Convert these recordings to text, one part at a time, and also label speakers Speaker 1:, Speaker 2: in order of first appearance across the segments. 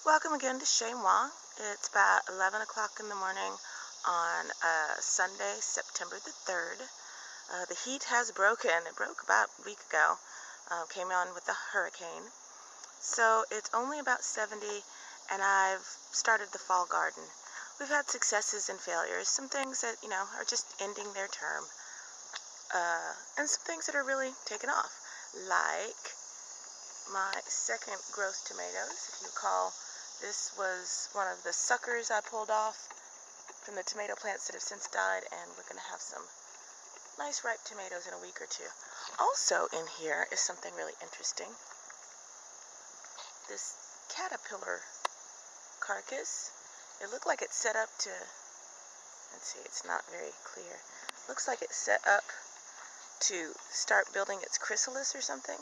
Speaker 1: Welcome again to Chez Moi. It's about 11 o'clock in the morning on Sunday, September the 3rd. The heat has broken. It broke about a week ago. Came on with a hurricane. So it's only about 70 and I've started the fall garden. We've had successes and failures. Some things that, are just ending their term. And some things that are really taking off. Like my second growth tomatoes. If you recall, this was one of the suckers I pulled off from the tomato plants that have since died, and we're going to have some nice ripe tomatoes in a week or two. Also in here is something really interesting. This caterpillar carcass. It looked like it's set up to, let's see, it's not very clear. Looks like it's set up to start building its chrysalis or something,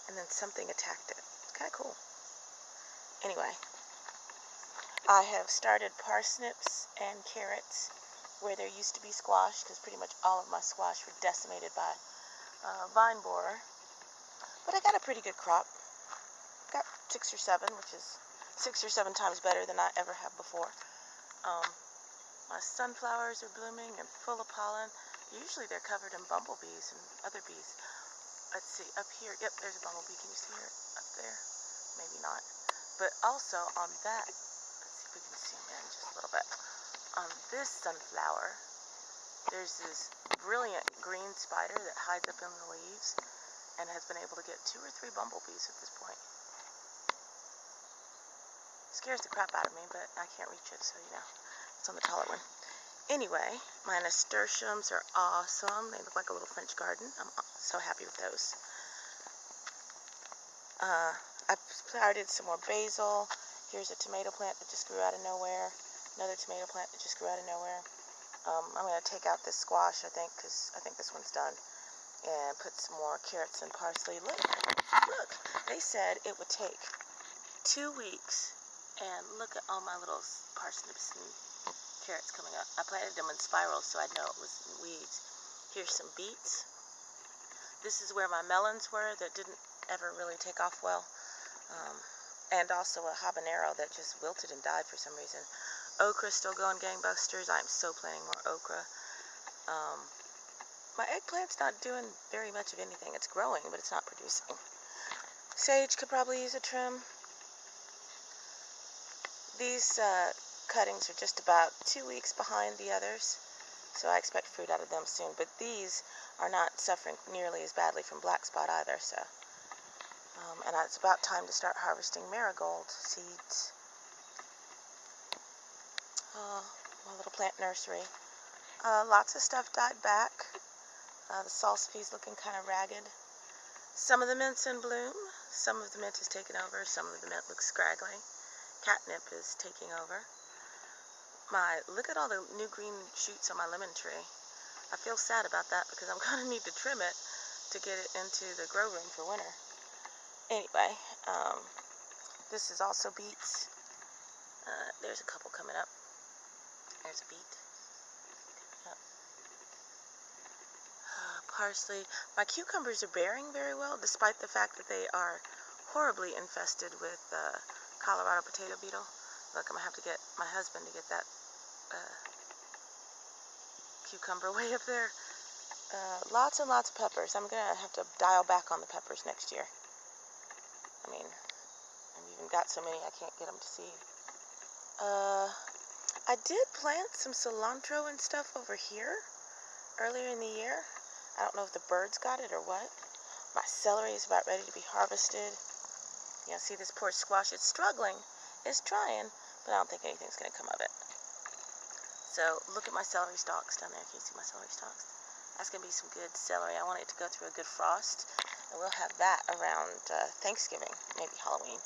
Speaker 1: and then something attacked it. It's kind of cool. Anyway, I have started parsnips and carrots where there used to be squash, because pretty much all of my squash were decimated by vine borer. But I got a pretty good crop. Got 6 or 7, which is 6 or 7 times better than I ever have before. My sunflowers are blooming and full of pollen. Usually they're covered in bumblebees and other bees. Let's see, up here, yep, there's a bumblebee. Can you see her up there? Maybe not. But also on that, let's see if we can zoom in just a little bit. On this sunflower, there's this brilliant green spider that hides up in the leaves and has been able to get 2 or 3 bumblebees at this point. Scares the crap out of me, but I can't reach it, so it's on the taller one. Anyway, my nasturtiums are awesome. They look like a little French garden. I'm so happy with those. I started some more basil. Here's a tomato plant that just grew out of nowhere. Another tomato plant that just grew out of nowhere. I'm going to take out this squash, I think, because I think this one's done. And put some more carrots and parsley. Look, they said it would take 2 weeks. And look at all my little parsnips and carrots coming up. I planted them in spirals so I'd know it was weeds. Here's some beets. This is where my melons were that didn't ever really take off well. And also a habanero that just wilted and died for some reason. Okra still going gangbusters. I'm so planting more okra. My eggplant's not doing very much of anything. It's growing, but it's not producing. Sage could probably use a trim. These cuttings are just about 2 weeks behind the others, so I expect fruit out of them soon. But these are not suffering nearly as badly from black spot either, so. And it's about time to start harvesting marigold seeds. My little plant nursery. Lots of stuff died back. The salsapi's looking kind of ragged. Some of the mint's in bloom. Some of the mint is taken over. Some of the mint looks scraggly. Catnip is taking over. Look at all the new green shoots on my lemon tree. I feel sad about that because I'm going to need to trim it to get it into the grow room for winter. Anyway, this is also beets. There's a couple coming up. There's a beet. Yep. Parsley. My cucumbers are bearing very well, despite the fact that they are horribly infested with Colorado potato beetle. Look, I'm going to have to get my husband to get that cucumber way up there. Lots and lots of peppers. I'm going to have to dial back on the peppers next year. I mean, I've even got so many I can't get them to seed. I did plant some cilantro and stuff over here earlier in the year. I don't know if the birds got it or what. My celery is about ready to be harvested. See this poor squash. It's struggling. It's trying, but I don't think anything's going to come of it. So look at my celery stalks down there. Can you see my celery stalks? That's going to be some good celery. I want it to go through a good frost, and we'll have that around Thanksgiving, maybe Halloween.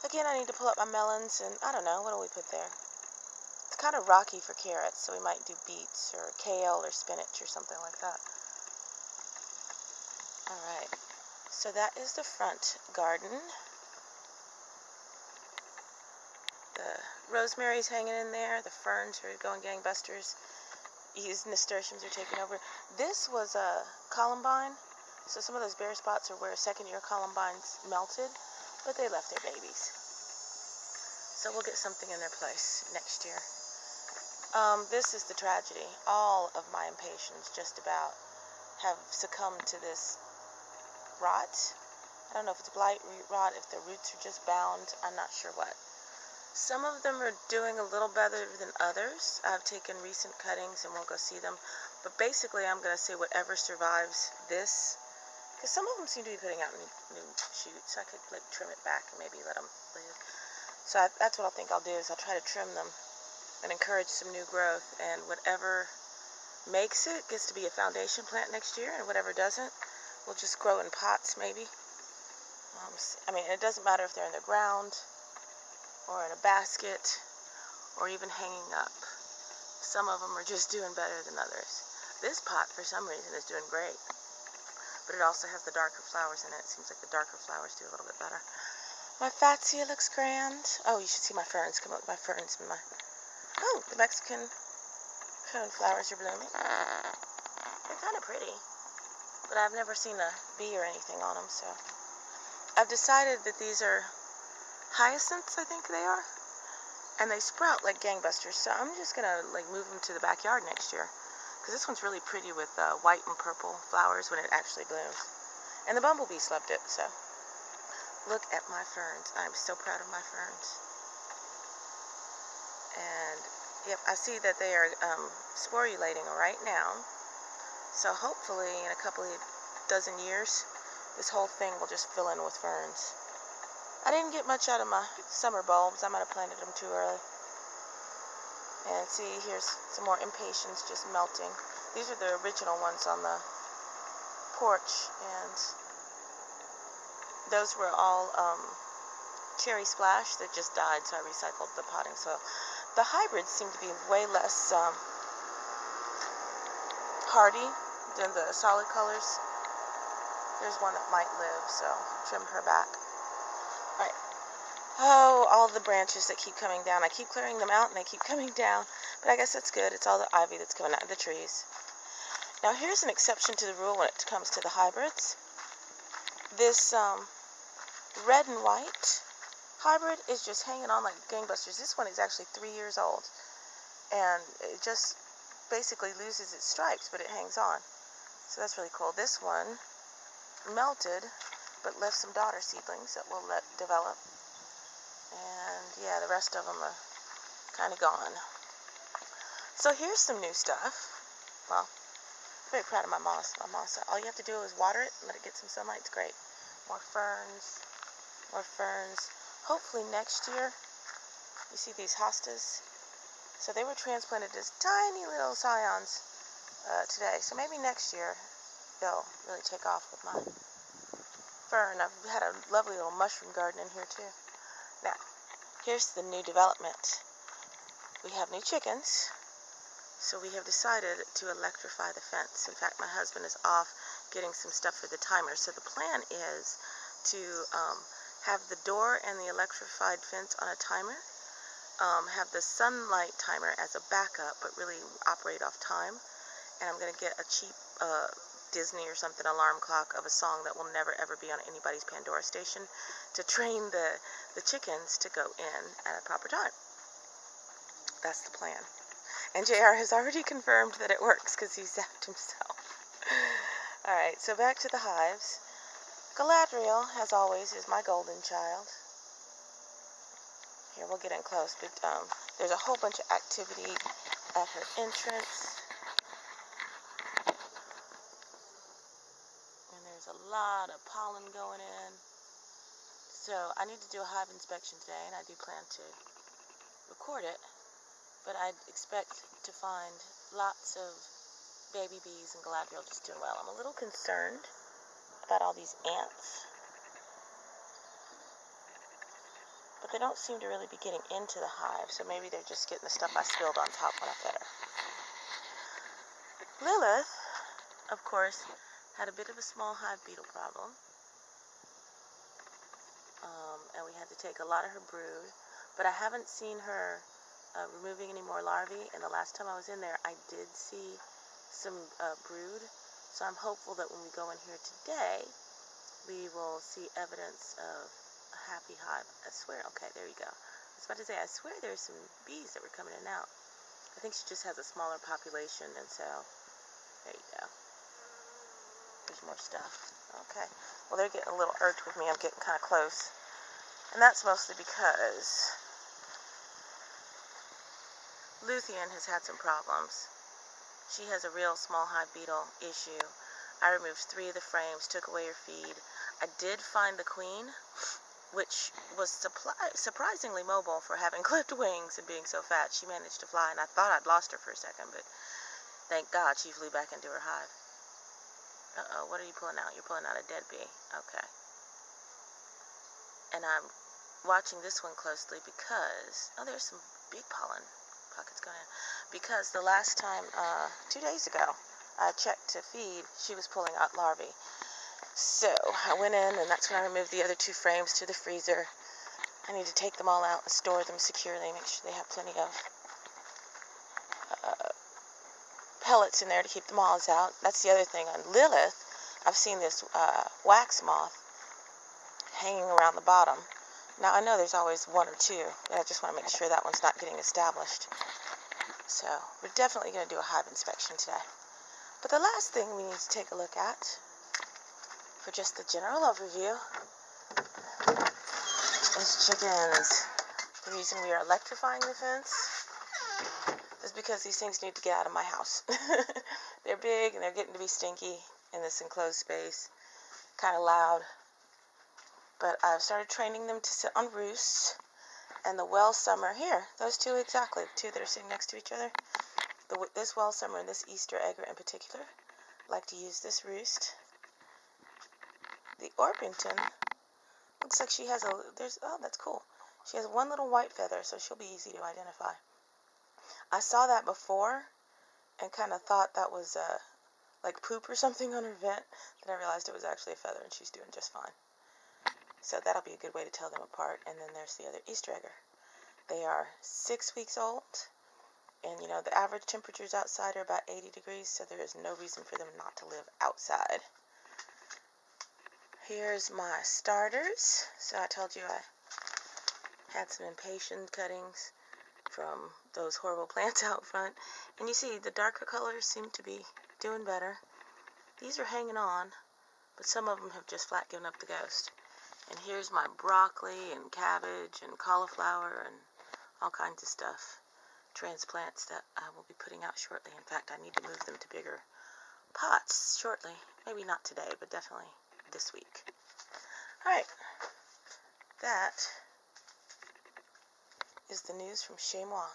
Speaker 1: Again, I need to pull up my melons, and I don't know. What do we put there? It's kind of rocky for carrots, so we might do beets or kale or spinach or something like that. All right. So that is the front garden. The rosemary's hanging in there. The ferns are going gangbusters. These nasturtiums are taking over. This was a columbine, so some of those bare spots are where second-year columbines melted, but they left their babies. So we'll get something in their place next year. This is the tragedy. All of my impatiens just about have succumbed to this rot. I don't know if it's blight rot, if the roots are just bound. I'm not sure what. Some of them are doing a little better than others. I've taken recent cuttings and we'll go see them. But basically, I'm going to say whatever survives this, because some of them seem to be putting out new shoots. I could trim it back and maybe let them live. So that's what I think I'll do, is I'll try to trim them and encourage some new growth. And whatever makes it gets to be a foundation plant next year, and whatever doesn't will just grow in pots maybe. I mean, it doesn't matter if they're in the ground or in a basket or even hanging up. Some of them are just doing better than others. This pot, for some reason, is doing great. But it also has the darker flowers in it. It seems like the darker flowers do a little bit better. My fatsia looks grand. Oh, you should see my ferns. Come up with my ferns and my... Oh, the Mexican cone flowers are blooming. They're kind of pretty. But I've never seen a bee or anything on them, so... I've decided that these are hyacinths, I think they are. And they sprout like gangbusters, so I'm just gonna move them to the backyard next year. Because this one's really pretty with white and purple flowers when it actually blooms. And the bumblebees loved it, so. Look at my ferns. I'm so proud of my ferns. And, yep, I see that they are sporulating right now. So hopefully in a couple of dozen years, this whole thing will just fill in with ferns. I didn't get much out of my summer bulbs. I might have planted them too early. And see, here's some more impatiens just melting. These are the original ones on the porch, and those were all cherry splash that just died, so I recycled the potting soil. The hybrids seem to be way less hardy than the solid colors. There's one that might live, so I'll trim her back. Alright. Oh, all the branches that keep coming down. I keep clearing them out and they keep coming down. But I guess that's good. It's all the ivy that's coming out of the trees. Now here's an exception to the rule when it comes to the hybrids. This red and white hybrid is just hanging on like gangbusters. This one is actually 3 years old. And it just basically loses its stripes, but it hangs on. So that's really cool. This one melted, but left some daughter seedlings that we'll let develop. And yeah, the rest of them are kind of gone. So here's some new stuff. Well, I'm very proud of my moss. All you have to do is water it and let it get some sunlight. It's great. More ferns. More ferns. Hopefully next year, you see these hostas? So they were transplanted as tiny little scions today. So maybe next year they'll really take off with my fern. I've had a lovely little mushroom garden in here too. Now, here's the new development. We have new chickens, so we have decided to electrify the fence. In fact, my husband is off getting some stuff for the timer. So the plan is to have the door and the electrified fence on a timer, have the sunlight timer as a backup, but really operate off time. And I'm going to get a cheap Disney or something alarm clock of a song that will never ever be on anybody's Pandora station to train the chickens to go in at a proper time. That's the plan. And JR has already confirmed that it works because he zapped himself. Alright, so back to the hives. Galadriel, as always, is my golden child. Here, we'll get in close, but there's a whole bunch of activity at her entrance. There's a lot of pollen going in. So I need to do a hive inspection today, and I do plan to record it. But I expect to find lots of baby bees and Galadriel just doing well. I'm a little concerned about all these ants. But they don't seem to really be getting into the hive, so maybe they're just getting the stuff I spilled on top when I fed her. Lilith, of course, had a bit of a small hive beetle problem, and we had to take a lot of her brood, but I haven't seen her removing any more larvae, and the last time I was in there I did see some brood, so I'm hopeful that when we go in here today we will see evidence of a happy hive. I swear, okay, there you go. was about to say, I swear there's some bees that were coming in and out. I think she just has a smaller population, and so, there you go. There's more stuff. Okay. Well, they're getting a little irked with me. I'm getting kind of close. And that's mostly because Luthien has had some problems. She has a real small hive beetle issue. I removed 3 of the frames, took away her feed. I did find the queen, which was surprisingly mobile for having clipped wings and being so fat. She managed to fly, and I thought I'd lost her for a second, but thank God she flew back into her hive. Uh-oh, what are you pulling out? You're pulling out a dead bee. Okay. And I'm watching this one closely because, oh, there's some big pollen pockets going in. Because the last time, 2 days ago, I checked to feed, she was pulling out larvae. So I went in, and that's when I removed the other 2 frames to the freezer. I need to take them all out and store them securely, make sure they have plenty of pellets in there to keep the moths out. That's the other thing. On Lilith, I've seen this wax moth hanging around the bottom. Now, I know there's always 1 or 2, but I just want to make sure that one's not getting established. So we're definitely going to do a hive inspection today. But the last thing we need to take a look at, for just the general overview, is chickens. The reason we are electrifying the fence is because these things need to get out of my house. They're big and they're getting to be stinky in this enclosed space. Kind of loud. But I've started training them to sit on roosts. And the well summer, here, those 2 exactly, the 2 that are sitting next to each other. This well summer and this Easter egger in particular like to use this roost. The Orpington looks like she has oh, that's cool. She has 1 little white feather, so she'll be easy to identify. I saw that before and kind of thought that was like poop or something on her vent. Then I realized it was actually a feather, and she's doing just fine. So that'll be a good way to tell them apart. And then there's the other Easter egger. They are 6 weeks old, and you know the average temperatures outside are about 80 degrees, so there is no reason for them not to live outside. Here's my starters. So I told you I had some impatiens cuttings from those horrible plants out front. And you see the darker colors seem to be doing better. These are hanging on, but some of them have just flat given up the ghost. And here's my broccoli and cabbage and cauliflower and all kinds of stuff. Transplants that I will be putting out shortly. In fact, I need to move them to bigger pots shortly. Maybe not today, but definitely this week. Alright, that is the news from Chez Moi.